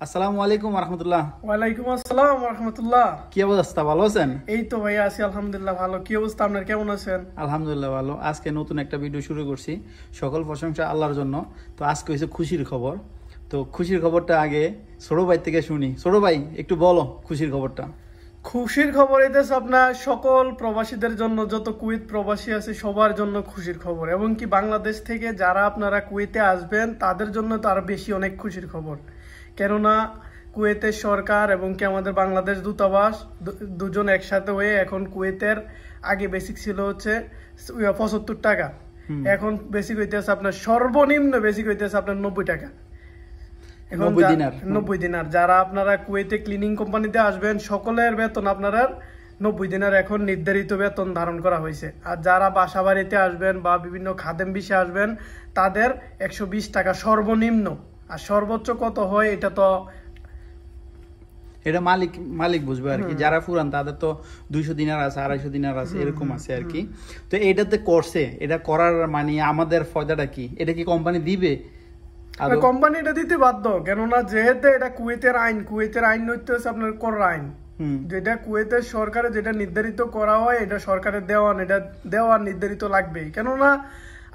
আসসালামু আলাইকুম রহমতুল্লাহ। ওয়ালাইকুম আসসালাম রহমতুল্লাহ। কি অবস্থা, ভালো আছেন? এই তো ভাইয়া আছি আলহামদুলিল্লাহ ভালো। কি অবস্থা আপনার, কেমন আছেন? আলহামদুলিল্লাহ ভালো। আজকে নতুন একটা ভিডিও শুরু করছি, সকল প্রশংসা আল্লাহর জন্য। তো আজকে হয়েছে খুশির খবর। তো খুশির খবরটা আগে ছোট ভাই থেকে শুনি। ছোট ভাই একটু বলো খুশির খবরটা। খুশির খবর এটাছে আপনার সকল প্রবাসীদের জন্য, যত কুয়েত প্রবাসী আছে সবার জন্য খুশির খবর, এবং কি বাংলাদেশ থেকে যারা আপনারা কুয়েতে আসবেন তাদের জন্য তো আরো বেশি অনেক খুশির খবর। কেননা কুয়েতের সরকার এবং কি আমাদের বাংলাদেশ দূতাবাস দুজন একসাথে হয়ে এখন কুয়েতের আগে বেসিক ছিল হচ্ছে 75 টাকা, এখন বেসিক হইতেছে আপনার সর্বনিম্ন বেসিক হইতেছে আপনার 90 টাকা। 90 দিনার। যারা আপনারা কুয়েতে ক্লিনিং কোম্পানিতে আসবেন সকলের বেতন আপনারা 90 দিনের এখন নির্ধারিত বেতন ধারণ করা হয়েছে। আর যারা বাসা বাড়িতে আসবেন বা বিভিন্ন খাদেম বিষয়ে আসবেন তাদের 120 টাকা সর্বনিম্ন। আর সর্বোচ্চ কত হয় এটা তো এটা মালিক মালিক বুঝবে আর কি। যারা পুরান তাদের তো 200 দিনার আছে, 250 দিনার আছে, এরকম আছে আর কি। তো এটাতে করছে, এটা করার মানে আমাদের ফায়দাটা কি? এটা কি কোম্পানি দিবে? কোম্পানি এটা দিতে বাধ্য, কেননা যেহেতু এটা কুয়েতের আইন। কুয়েতের আইন হচ্ছে আপনার কর আইন, যেটা কুয়েতের সরকারে যেটা নির্ধারিত করা হয় এটা সরকারের দেওয়ান, এটা দেওয়ার নির্ধারিত লাগবেই। কেননা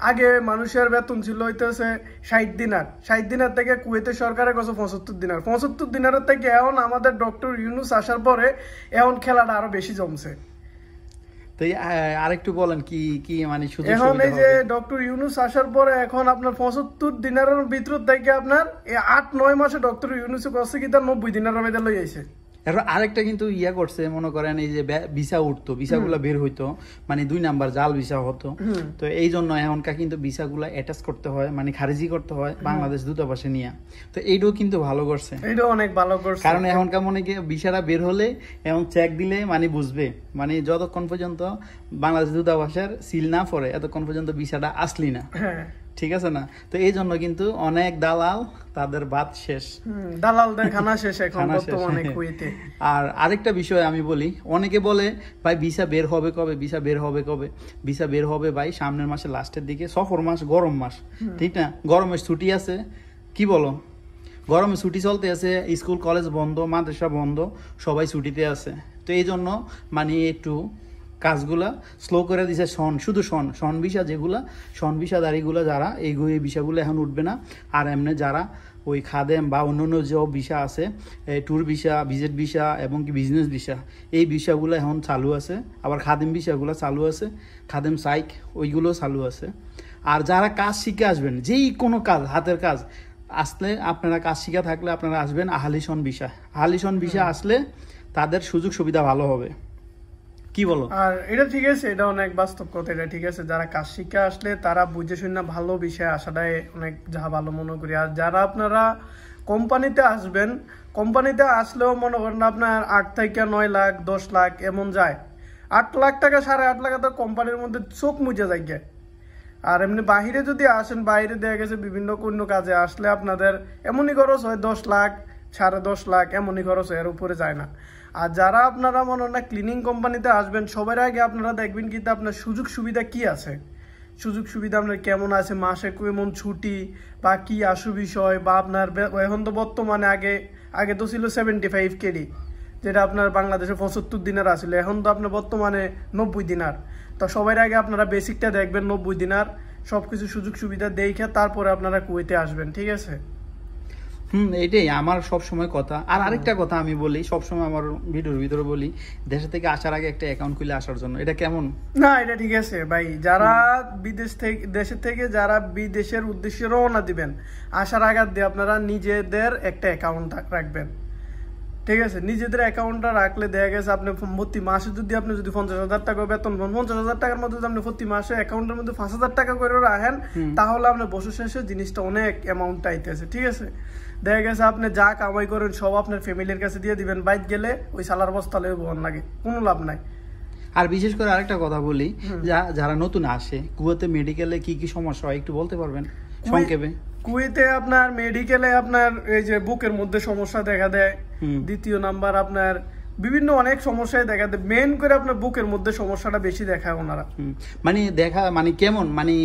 আগে মানুষের বেতন ছিল হইতেছে 60 দিনার, 60 দিনার থেকে কুয়েতের সরকারের কাছে 75 দিনার, 75 দিনারের থেকে এখন আমাদের ডক্টর ইউনুস আসার পরে এখন খেলাটা আরো বেশি জমছে। আরেকটু বলেন কি কি মানে এখন এই যে ডক্টর ইউনুস আসার পরে এখন আপনার 75 দিনারের ভিতর থেকে আপনার 8-9 মাসে ডক্টর ইউনুস করছে কি তার 90 দিনারের মধ্যে লই আইছে। এরপর আরেকটা কিন্তু ইয়া করছে, মনে করেন এই যে ভিসা উঠতো, ভিসাগুলো বের হইতো, মানে 2 নাম্বার জাল ভিসা হতো। তো এই জন্য এখনকার কিন্তু ভিসাগুলো অ্যাটাচ করতে হয়, মানে খারিজি করতে হয় বাংলাদেশ দূতাবাসে নিয়ে। তো এইটাও কিন্তু ভালো করছে, এইটাও অনেক ভালো করছে। কারণ এখনকার মনে কি ভিসাটা বের হলে এখন চেক দিলে মানে বুঝবে, মানে যতক্ষণ পর্যন্ত বাংলাদেশ দূতাবাসের সিল না পড়ে এতক্ষণ পর্যন্ত ভিসাটা আসলি না। ঠিক আছে না? তো এই জন্য কিন্তু অনেক দালাল তাদের বাদ শেষ, দালালদের খানা শেষ এখন বর্তমানে কুয়েতে। আর আরেকটা বিষয় আমি বলি, অনেকে বলে ভাই ভিসা বের হবে কবে, ভিসা বের হবে কবে? ভিসা বের হবে ভাই সামনের মাসের লাস্টের দিকে, সফর মাস, গরম মাস, ঠিক না? গরমের ছুটি আছে, কি বলো? গরমে ছুটি চলতে আছে, স্কুল কলেজ বন্ধ, মাদ্রাসা বন্ধ, সবাই ছুটিতে আছে। তো এই জন্য মানে একটু কাজগুলা স্লো করে দিছে। শুধু শন ভিসা, যেগুলা শন ভিসাদারিগুলো যারা এই ভিসাগুলো এখন উঠবে না। আর এমনি যারা ওই খাদেম বা অন্যান্য যে ভিসা আছে, ট্যুর ভিসা, ভিজিট ভিসা এবং কি বিজনেস ভিসা, এই ভিসাগুলো এখন চালু আছে। আবার খাদেম ভিসাগুলো চালু আছে, খাদেম সাইক ওইগুলো চালু আছে। আর যারা কাজ শিখে আসবেন, যেই কোনো কাজ, হাতের কাজ আসলে আপনারা কাজ শিখে থাকলে আপনারা আসবেন আহালিশন ভিসা। আহালিশন ভিসা আসলে তাদের সুযোগ সুবিধা ভালো হবে, কি বলো? আর এটা ঠিক আছে, এটা অনেক বাস্তব কথা, এটা ঠিক আছে। যারা কাজ শিখে আসলে তারা বুঝে শুনে ভালো বিষয় আসাটাই অনেক যা ভালো মনে করি। আর যারা আপনারা কোম্পানিতে আসবেন, কোম্পানিতে আসলেও মনে করেন আপনার 8 থেকে 9 লাখ 10 লাখ এমন যায়। 8 লাখ টাকা 8.5 লাখ তো কোম্পানির মধ্যে চোখ মুজে যায়। আর এমনি বাহিরে যদি আসেন, বাইরে দেখা গেছে বিভিন্ন কোনো কাজে আসলে আপনাদের এমনই খরচ হয় 10 লাখ 10.5 লাখ, এমনই খরচ হয়, এর উপরে যায় না। আর যারা আপনারা মনে হয় ক্লিনিং কোম্পানিতে আসবেন সবার আগে আপনারা দেখবেন কিন্তু আপনার সুযোগ সুবিধা কি আছে, সুযোগ সুবিধা আপনার কেমন আছে, মাসে কেমন ছুটি বা কি আসু বিষয়, বা আপনার এখন তো বর্তমানে আগে তো ছিল 75 কেডি, যেটা আপনার বাংলাদেশে 75 দিনার আসলে, এখন তো আপনার বর্তমানে 90 দিনার। তো সবার আগে আপনারা বেসিকটা দেখবেন 90 দিনার, সবকিছু সুযোগ সুবিধা দেখে তারপরে আপনারা কুয়েতে আসবেন, ঠিক আছে? এটাই আমার সবসময় কথা। আর আরেকটা কথা আমি বলি, সবসময় আমার ভিডিওর ভিতরে বলি, দেশে থেকে আসার আগে একটা অ্যাকাউন্ট খুলে আসার জন্য। এটা কেমন? না, এটা ঠিক আছে ভাই। যারা দেশের থেকে যারা বিদেশের উদ্দেশ্যে রওনা দিবেন, আসার আগে দিয়ে আপনারা নিজেদের একটা অ্যাকাউন্ট রাখবেন, ঠিক আছে? নিজেদের অ্যাকাউন্টটা রাখলে দেখা গেছে আপনি প্রতি মাসে যদি আপনি 50,000 টাকা বেতন পান, 50,000 টাকার মধ্যে যদি আপনি প্রতি মাসে অ্যাকাউন্টের মধ্যে 5,000 টাকা করে রাখেন, তাহলে আপনার বছর শেষে জিনিসটা অনেক অ্যামাউন্ট আইতেছে, ঠিক আছে? দেখা গেছে আপনি যা কামাই করেন সব আপনার ফ্যামিলির কাছে দিয়ে দিবেন, বাইক গেলে ওই সালার বস্তা লেগে বহন লাগে, কোনো লাভ নাই। আর বিশেষ করে আরেকটা কথা বলি, যারা নতুন আসে কুয়েতে মেডিকেলে কি কি সমস্যা হয় একটু বলতে পারবেন সংক্ষেপে? কুয়েতে আপনার মেডিকেলে আপনার এই যে বুকের মধ্যে সমস্যা দেখা দেয়, দ্বিতীয় নাম্বার আপনার বিভিন্ন অনেক সমস্যায় দেখা দেয়, মেন করে আপনার বুকের মধ্যে সমস্যাটা বেশি দেখায় ওনারা। মানে দেখা মানে কেমন, মানে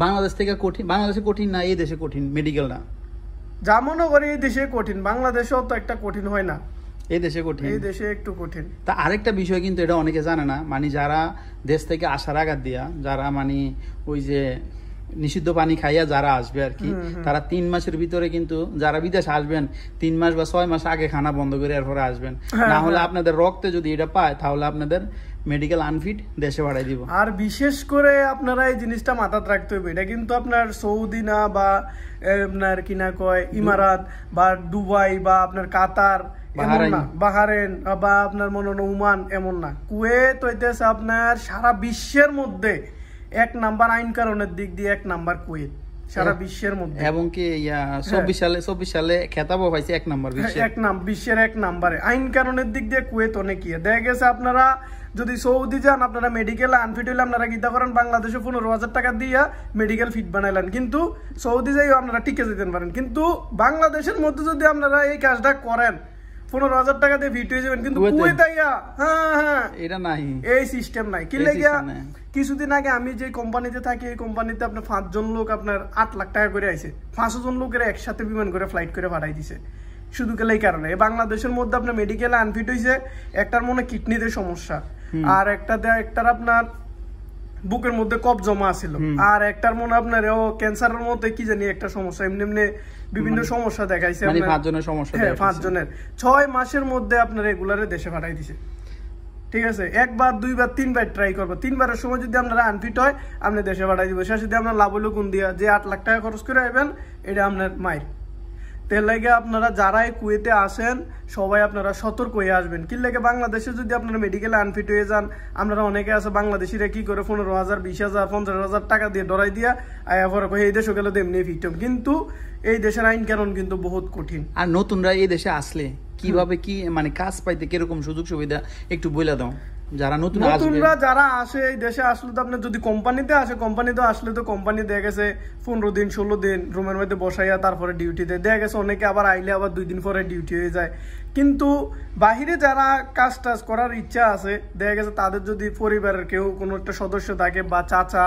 বাংলাদেশ থেকে কঠিন, বাংলাদেশে কঠিন না এই দেশে কঠিন মেডিকেলটা? যা মনে করি এই দেশে কঠিন, বাংলাদেশেও তো একটা কঠিন হয় না, এই দেশে কঠিন, এই দেশে একটু কঠিন। তা আরেকটা বিষয় কিন্তু এটা অনেকে জানে না, মানে যারা দেশ থেকে আসার আঘাত দিয়া, যারা মানে ওই যে নিষিদ্ধ পানি খাইয়া যারা আসবে আর কি, তারা 3 মাসের ভিতরে কিন্তু যারা বিদেশে আসবেন 3 মাস বা 6 মাস আগে খানা বন্ধ করে এরপরে আসবেন, না হলে আপনাদের রক্তে যদি এটা পায় তাহলে আপনাদের মেডিকেল আনফিট দেশে পাঠাই দিব। আর বিশেষ করে আপনারা এই জিনিসটা মাথায় রাখতে হবে, এটা কিন্তু আপনার সৌদি না বা আপনার কিনা কয় ইমারাত বা দুবাই বা আপনার কাতার, বাহারেন বা আপনার মনে হয় ওমান, এমন না। কুয়েত হইতেছে আপনার সারা বিশ্বের মধ্যে 1 নাম্বার আইন কারণের দিক দিয়ে 1 নাম্বার কুয়েত সারা বিশ্বের মধ্যে, এবং কি 24 সালে খেতাবও পাইছে 1 নাম্বার বিশ্বের 1 নাম্বারে আইন কারণের দিক দিয়ে কুয়েত অনেক ইয়ে। দেখা গেছে আপনারা যদি সৌদি যান, আপনারা মেডিকেল আনফিট হইলে আপনারা গীতা করেন বাংলাদেশে 15,000 টাকা দিয়া মেডিকেল ফিট বানাইলেন, কিন্তু সৌদি যাইও আপনারা টিকে যেতে পারেন। কিন্তু বাংলাদেশের মধ্যে যদি আপনারা এই কাজটা করেন 15,000 টাকা দিয়ে ফিট হয়ে যাবেন, কিন্তু কুয়েতে এটা নাই, এই সিস্টেম নাই। কি লাগিয়া কিছুদিন আগে আমি যে কোম্পানিতে থাকি, এই কোম্পানিতে আপনার 5 জন লোক আপনার 8 লাখ টাকা করে আইছে, 5 জন লোকের একসাথে বিমান করে ফ্লাইট করে পাঠাই দিছে, শুধু কেলে এই কারণে। বাংলাদেশের মধ্যে আপনার মেডিকেল আনফিট হয়েছে, একটার মনে কিডনিতে সমস্যা, আর একটার আপনার বুকের মধ্যে কফ জমা ছিল, আর একটার মনে আপনার ক্যান্সারের মধ্যে কি জানি একটা সমস্যা, এমনি এমনি বিভিন্ন সমস্যা দেখাইছে, 5 জনের সমস্যা, 5 জনের 6 মাসের মধ্যে আপনার রেগুলারে দেশে পাঠাই দিছে। ঠিক আছে, 1 বার 2 বার 3 বার ট্রাই করবো, 3 বারের সময় যদি আপনারা আনফিট হয় আপনি দেশে পাঠাই দিব। সে যদি আপনার লাভ হইলো কোন দিয়া যে 8 লাখ টাকা খরচ করে আইবেন, এটা আপনার মায়ের। তেল লাগে আপনারা যারাই কুয়েতে আসেন সবাই আপনারা সতর্ক হয়ে আসবেন। কি লাগে বাংলাদেশে যদি আপনারা মেডিকেলে আনফিট হয়ে যান, আপনারা অনেকে আছে বাংলাদেশিরা কি করে 15,000 20,000 50,000 টাকা দিয়ে ডরাই দিয়া এই দেশে গেলে তো এমনি ফিট, কিন্তু এই দেশের আইন কানুন কিন্তু বহুত কঠিন। আর নতুনরা এই দেশে আসলে কিভাবে কি মানে কাজ পাইতে কিরকম সুযোগ সুবিধা একটু বলে দাও। যারা নতুনরা যারা আসে এই দেশে আসলে তো আপনার যদি কোম্পানিতে আসে, কোম্পানিতে আসলে তো কোম্পানি দেখা গেছে 15 দিন 16 দিন রুমের মধ্যে বসাইয়া তারপরে ডিউটিতে দেখা গেছে, অনেকে আবার আইলে আবার 2 দিন পরে ডিউটি হয়ে যায়। কিন্তু বাহিরে যারা কাজ টাজ করার ইচ্ছা আছে, দেখা গেছে তাদের যদি পরিবারের কেউ কোনো একটা সদস্য থাকে বা চাচা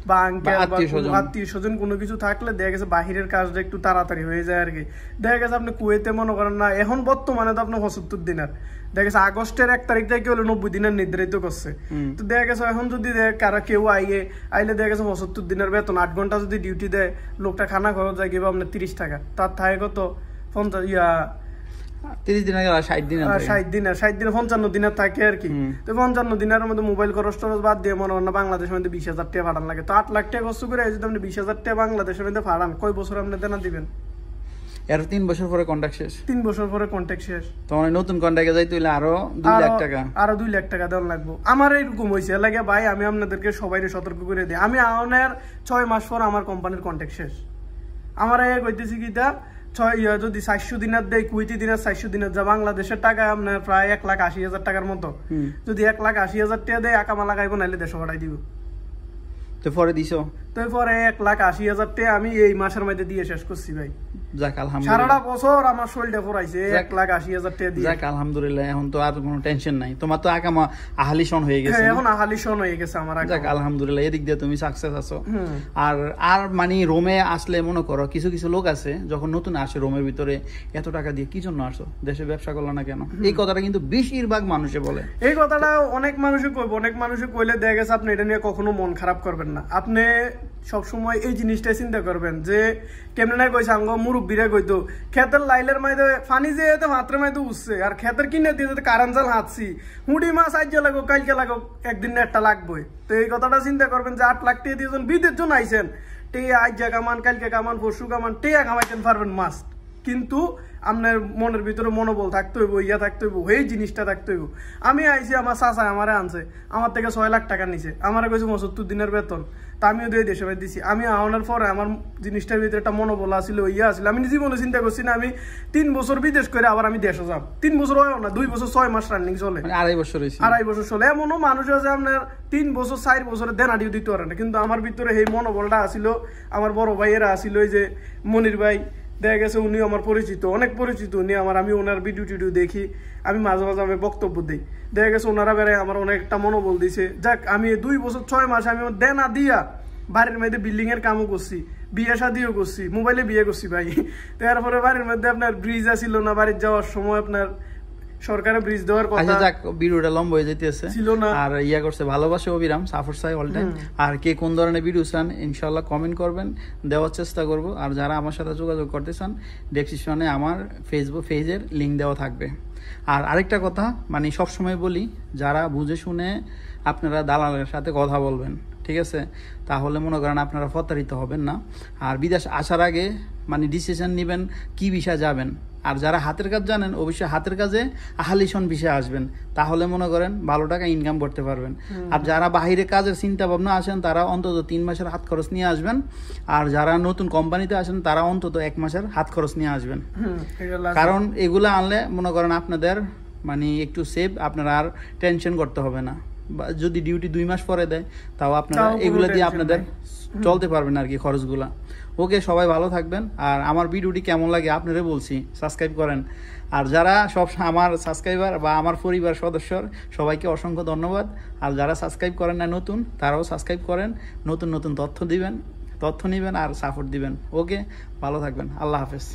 বা আঙ্কেল বা আত্মীয় স্বজন কোনো কিছু থাকলে দেখা গেছে বাহিরের কাজটা একটু তাড়াতাড়ি হয়ে যায় আর কি। দেখা গেছে আপনি কুয়েতে মনে করেন না, এখন বর্তমানে তো আপনার 75 দিনের, দেখা গেছে আগস্টের 1 তারিখ থেকে হলো 90 দিনের নির্ধারিত করছে। তো দেখা গেছে এখন যদি কারা কেউ আইলে দেখা গেছে 75 দিনের বেতন, 8 ঘন্টা যদি ডিউটি দেয়, লোকটা খানা খরচ যায় কিংবা আপনার 30 টাকা, তার থাকে কত 30 দিন 60 দিন 55 দিনের থাকে আর কি। তো 55 দিনের মধ্যে মোবাইল খরচ টরচ বাদ দিয়ে মনে হয় না বাংলাদেশের মধ্যে 20,000 টাকা ভাড়ান লাগে। তো 8 লাখ টাকা কষ্ট করে যদি আপনি 20,000 টাকা বাংলাদেশের মধ্যে ভাড়ান, কয় বছর আপনি দেনা দিবেন? এর 3 বছর পরে কন্ট্রাক্ট শেষ। 3 বছর পরে কন্ট্রাক্ট শেষ। তোমার নতুন কন্ট্রাক্টে যাইতে হইলে আরো 2 লাখ টাকা, আরো 2 লাখ টাকা দেওয়া লাগবে। আমার এরকম হয়েছে লাগে ভাই, আমি আপনাদেরকে সবাইকে সতর্ক করে দিই, আমি আওনের 6 মাস পর আমার কোম্পানির কন্ট্রাক্ট শেষ। আমার কইতেছি কিটা যদি 400 দিনের দেয়, কুয়েতি দিনের 400 দিনের, যা বাংলাদেশের টাকা আপনার প্রায় 1,80,000 টাকার মতো। যদি 1,80,000 টাকা দেয় আকামা লাগাইব, নাইলে দেশে পাঠাই দিব। তো পরে দিছো? তো পরে 1,80,000 টাকা আমি এই মাসের মধ্যে দিয়ে শেষ করছি ভাই। যাক আলহামদুলিল্লাহ, সারাটা বছর আমার শরীরটা পড়াইছে 1,80,000 টাকা দিয়ে। যাক আলহামদুলিল্লাহ, এখন তো আর কোনো টেনশন নাই, তোমার তো আকামা আহালিশন হয়ে গেছে। এখন আহালিশন হয়ে গেছে আমার। যাক আলহামদুলিল্লাহ, এদিক দিয়ে তুমি সাকসেস আছো। আর মানে রোমে আসলে মনে করো কিছু কিছু লোক আছে যখন নতুন আসে রোমের ভিতরে, এত টাকা দিয়ে কি জন্য আসো, দেশে ব্যবসা করলো না কেন? এই কথাটা কিন্তু বেশিরভাগ মানুষে বলে। এই কথাটা অনেক মানুষে কইব, অনেক মানুষে কইলে দেখা গেছে আপনি এটা নিয়ে কখনো মন খারাপ করবেন না। আপনি সবসময় এই জিনিসটাই চিন্তা করবেন যে কেমনে কইছে আঙ্গ মুরব্বীরা কইতো, ক্ষেতের লাইলের মাইদে পানি যে এতে মাত্র মাইদে উঠছে, আর ক্ষেতের কিনে দিয়ে যদি কারেন্ট জাল হাঁটছি, হুডি মাছ আজ লাগো কালকে লাগো, একদিন একটা লাগবে। তো এই কথাটা চিন্তা করবেন যে 8 লাখ টাকা দিয়েছেন, বিদের জন্য আইসেন, টেয়া আজ কামান, কালকে কামান, পরশু কামান, টেয়া কামাইতেন পারবেন মাস্ট। কিন্তু আপনার মনের ভিতরে মনোবল থাকতে হইব, ইয়া থাকতে হইব, এই জিনিসটা থাকতে হইব। আমি আইছি, আমার চাচা আমারে আনছে, আমার থেকে 6 লাখ টাকা নিছে, আমার কইছে 75 দিনের বেতন, তা আমিও দিয়ে দেশে বাই দিছি। আমি আনার পরে আমার জিনিসটার ভিতরে একটা মনোবল আসছিল, ইয়া আসলে আমি জীবনে চিন্তা করছি না আমি 3 বছর বিদেশ করে আবার আমি দেশে যাব। 3 বছর হয় না, 2 বছর 6 মাস রানিং চলে, 2.5 বছর হয়েছে, 2.5 বছর চলে। এমনও মানুষ আছে আপনার 3 বছর 4 বছরে দেনাটিও দিতে পারে না, কিন্তু আমার ভিতরে এই মনোবলটা আসিল। আমার বড় ভাইয়েরা আসিল, এই যে মনির ভাই, দেখা গেছে উনি আমার পরিচিত, অনেক পরিচিত উনি আমার, আমি ওনার ভিডিও টিডিও দেখি, আমি মাঝে মাঝে আমি বক্তব্য দিই, দেখা গেছে ওনারা বেড়ে আমার অনেকটা মনোবল দিছে। যাক আমি 2 বছর 6 মাস আমি দেনা দিয়া বাড়ির মধ্যে বিল্ডিং এর কামও করছি, বিয়ে শাদিও করছি, মোবাইলে বিয়ে করছি ভাই। তারপরে বাড়ির মধ্যে আপনার ব্রিজ আসিল না, বাড়ির যাওয়ার সময় আপনার সরকারের ব্রিজ দেওয়ার কথা। আচ্ছা যাক, ভিডিওটা লম্বা হয়ে যেতেছে ছিল না। আর ইয়া করছে ভালোবাসা অবিরাম সাফর সাই অল টাইম। আর কে কোন ধরনের ভিডিও চান ইনশাআল্লাহ কমেন্ট করবেন, দেওয়ার চেষ্টা করব। আর যারা আমার সাথে যোগাযোগ করতে চান ডেসক্রিপশনে আমার ফেসবুক পেজের লিংক দেওয়া থাকবে। আর আরেকটা কথা, মানে সবসময় বলি, যারা বুঝে শুনে আপনারা দালালের সাথে কথা বলবেন, ঠিক আছে, তাহলে মনে করেন আপনারা প্রতারিত হবেন না। আর বিদেশ আসার আগে মানে ডিসিশন নেবেন কি ভিসা যাবেন। আর যারা হাতের কাজ জানেন অবশ্যই হাতের কাজে আহালিশন ভিসায় আসবেন, তাহলে মনে করেন ভালো টাকা ইনকাম করতে পারবেন। আর যারা বাহিরে কাজের চিন্তা ভাবনা আসেন তারা অন্তত 3 মাসের হাত খরচ নিয়ে আসবেন। আর যারা নতুন কোম্পানিতে আসেন তারা অন্তত 1 মাসের হাত খরচ নিয়ে আসবেন। কারণ এগুলা আনলে মনে করেন আপনাদের মানে একটু সেভ, আপনারা আর টেনশন করতে হবে না। যদি ডিউটি 2 মাস পরে দেয় তাও আপনারা এগুলো দিয়ে আপনাদের চলতে পারবেন আর কি খরচগুলা। ওকে, সবাই ভালো থাকবেন। আর আমার ভিডিওটি কেমন লাগে আপনারা বলছি, সাবস্ক্রাইব করেন। আর যারা সব আমার সাবস্ক্রাইবার বা আমার পরিবার সদস্য সবাইকে অসংখ্য ধন্যবাদ। আর যারা সাবস্ক্রাইব করেন না নতুন, তারাও সাবস্ক্রাইব করেন, নতুন নতুন তথ্য নেবেন আর সাপোর্ট দিবেন। ওকে, ভালো থাকবেন, আল্লাহ হাফেজ।